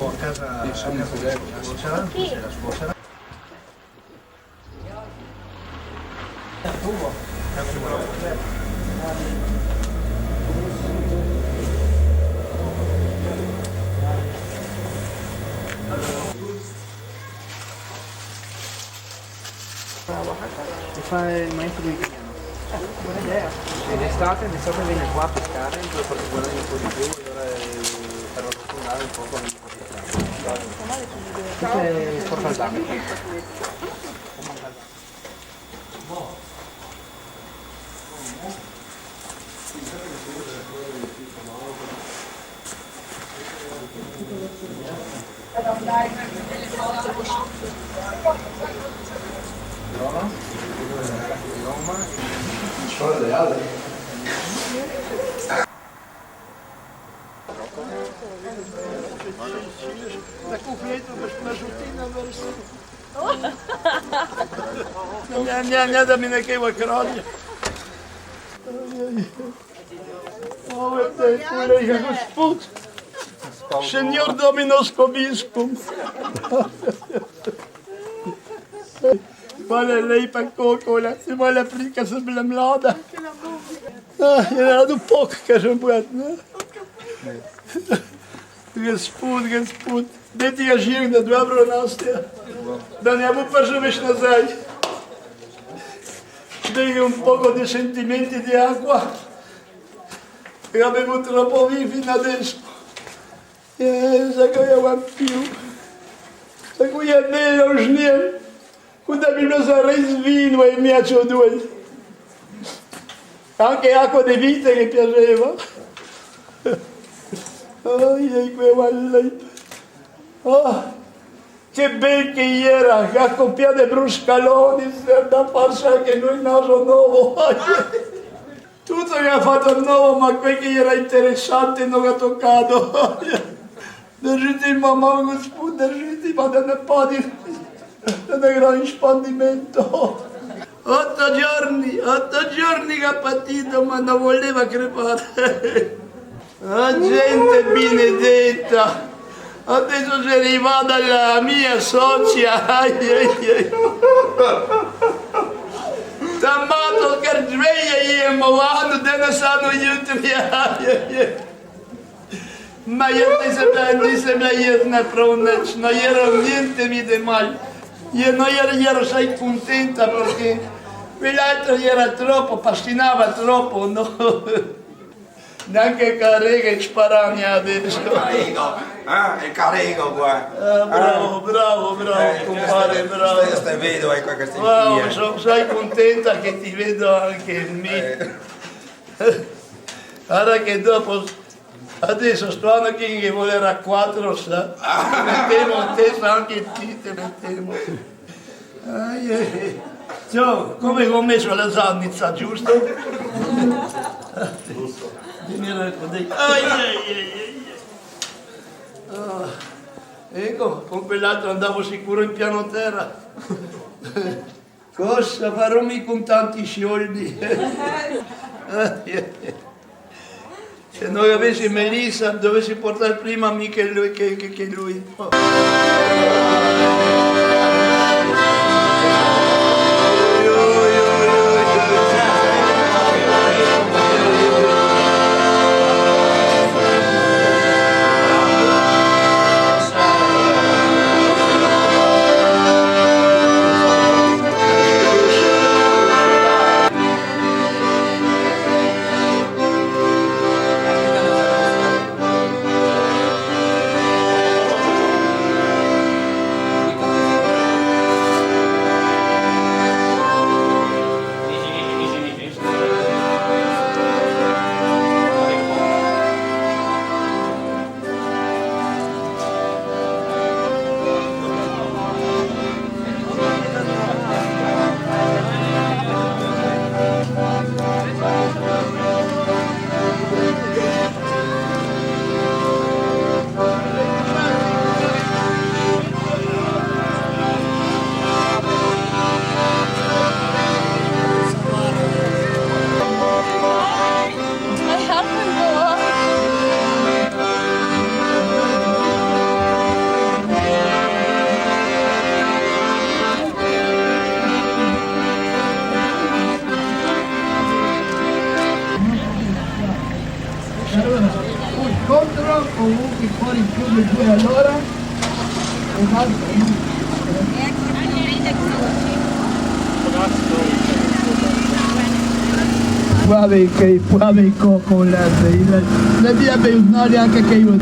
a casa la suocera, c'è la suocera. Si fa il maestro di italiano. Buona idea. E d'estate viene qua a pescare, perché guadagna un po' di più, allora per arrotondare un po' con il po' di pescare. Questo è porta al dame. Taką fleitą mažutinę versą. Nedami nekeiva krodė. Ove te kuleja Gospod. Signor Dominos Cobiscum. Vale lei per cocola, si vuole aprire se bile mlada. Je rado pok, kažem brat, ne? Gospod, da ti ga živim, da dobro nastaja. Da ne bo preživiš nazaj. Dai un poco di sentimenti di acqua. E ho bevuto troppo fino adesso. Sa che io ho più. Sa che io bello snem. Quando mi non sarei svino e mi ha due. Anche acqua di vita che piaceva. Oh, che bel che era, accoppiato di bruscaloni, da farsi che noi naso nuovo. Tutto che ha fatto nuovo, ma quel che era interessante non ha toccato. Držite mamma, Gospod, držite, ma da ne padi, da ne grande spandimento. 8 giorni che ha patito, ma non voleva crepare. La gente benedetta, adesso se ne va dalla mia socia, T'amato che sveglia io, ma te ne sanno gli ultimi, ma io ti sembra io ne pronuncio, non ero niente di male, io non ero sei contenta perché quell'altro era troppo, passinava troppo, no? Neanche Carrega sparami adesso. Il Carrego qua. Bravo, compare, bravo. Stai vedo qua che Wow, sei contenta che ti vedo anche in me. Guarda che dopo, adesso sto anche che volerà 4, sa. Mettiamo in testa anche te, mettiamo. Ciao, come ho messo la sannizza, giusto? Giusto. Oh, ecco, con quell'altro andavo sicuro in piano terra. Cosa farò con tanti soldi? Se noi avessi Melissa, dovessi portare prima me che lui. e poi allora? Puave coco la via beusnare anche che io.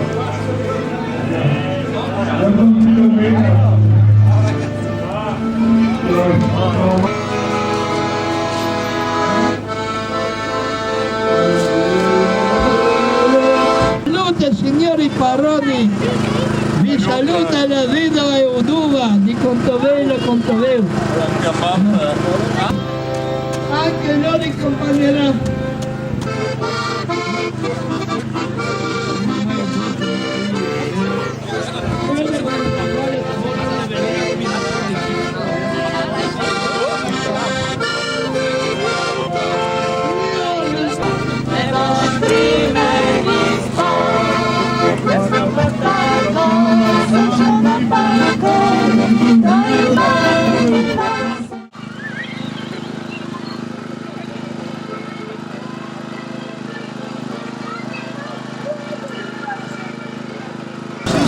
Salute signori Parroni, vi saluta la vedova Euduva di Contovelo Contoveo. Anche loro accompagnerà.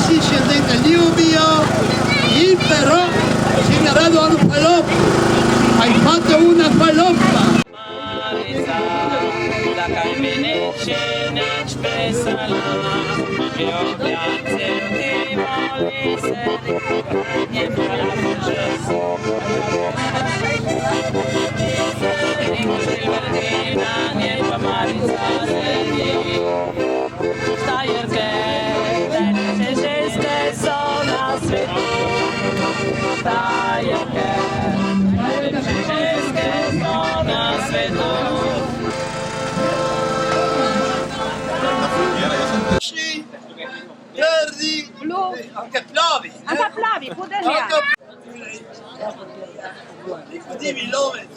Si scendete Liubio, il però si è dato una faloppa, hai fatto una faloppa. Verdi, blu, anche plavi. anche plavi, pudelia. Dimmi nome.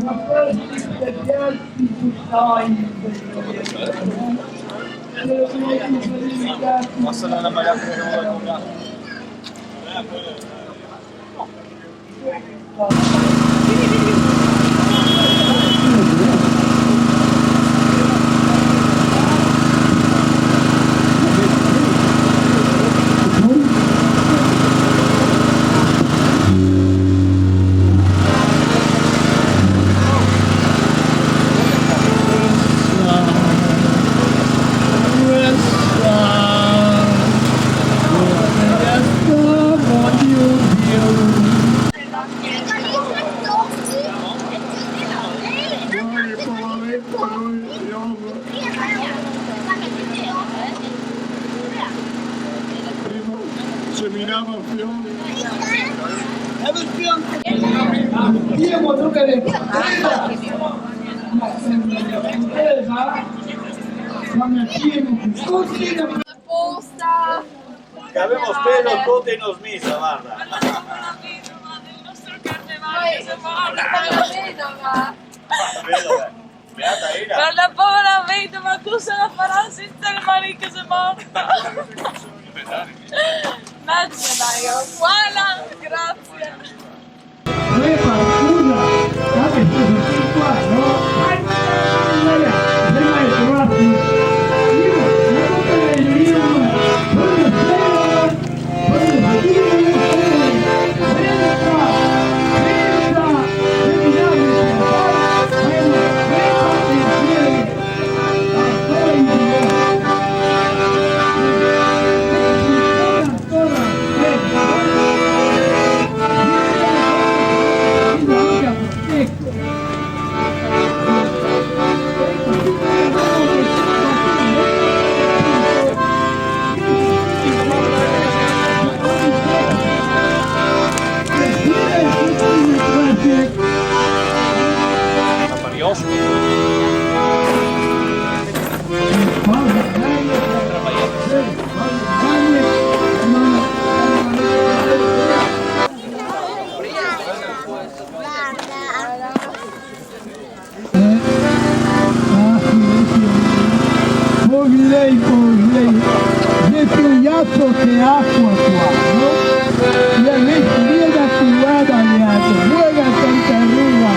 Ma poi si piazzi tu sai. Passano la maglia che non vuoi comprare. Seminava fiori. Io voglio che Posta. Che avevo speso tutto in osmisa, guarda. Del nostro carnevale, vedova. Beata Ida. Per la povera vedova, cosa la farà senza il marito se è morta? Immaginaio, voilà, grazie. noi qualcuno anche se sono qua, no? che acqua qua, no? E adesso viene attivata le altre, vuoi a Santa Rua,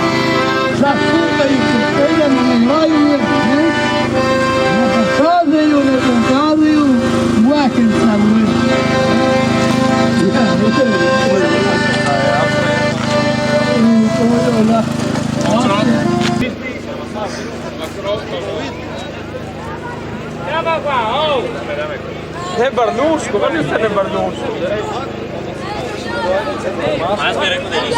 sa tutta in quella non è mai una, ma per casa io ne compravo io, vuoi che sa Chiama qua, oh! È Barnusco, guarda se è Barnusco.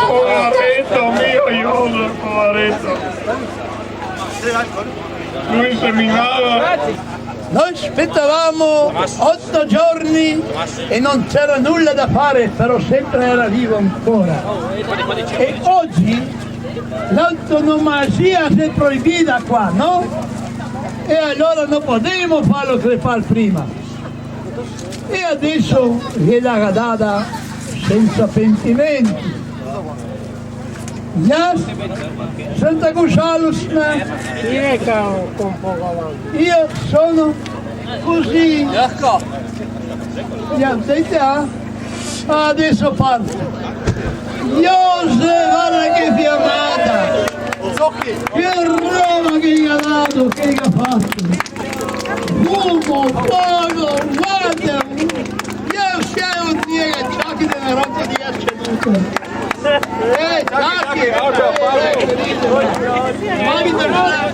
Poveretto mio Iono, poveretto. Lui seminava. Noi aspettavamo 8 giorni e non c'era nulla da fare, però sempre era vivo ancora. E oggi l'autonomia si è proibita qua, no? E allora non potevo fare lo che fa prima. E adesso gliela data senza pentimenti. Ja, Santa Gusalosna, io sono così. Ja, senti, adesso parto. Josef, guarda che fiammata! Che roba che gli ha dato, che gli ha fatto! Fumo, fuoco, guarda! Io sei un dio che ciocchi della roba di acceduto!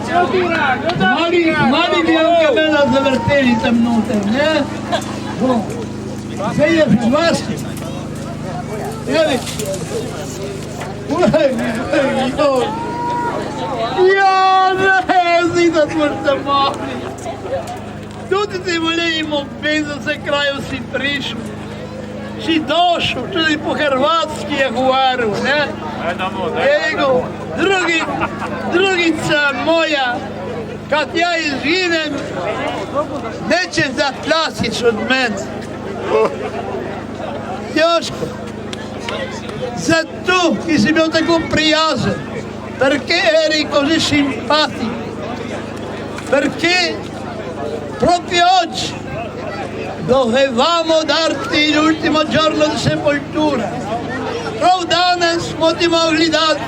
Ciocchi! Mani bianche bella zaverteli tam noter, ne? Sei rimasti! Ja, ne, zie dat wordt te maken. Doet het in volejmo bezig se kraju si prišu. Si došao, čuli po hrvatski je govorio, ne? Ego, drugica moja, kad ja izginem, neće da plasić od mene. Joško, sei tu che sei venuta con Priase, perché eri così simpatico, perché proprio oggi dovevamo darti l'ultimo giorno di sepoltura. Pro danes motimovlidat,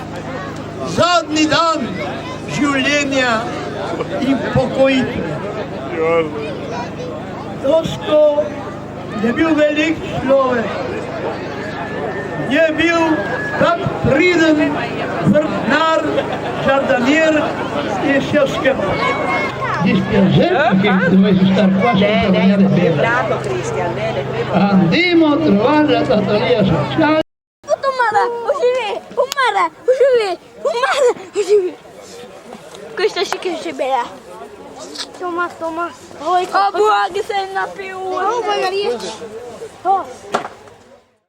zadnji dan življenja in pokojitve. Joško je bil velik človek. Je bil tak priden vrtnar, žardanier in šel skrbno. Andiamo a trovare la trattoria sociale. Questa sì che sei bella. Thomas. Oh, buona che sei una più. Oh, magari. Oh.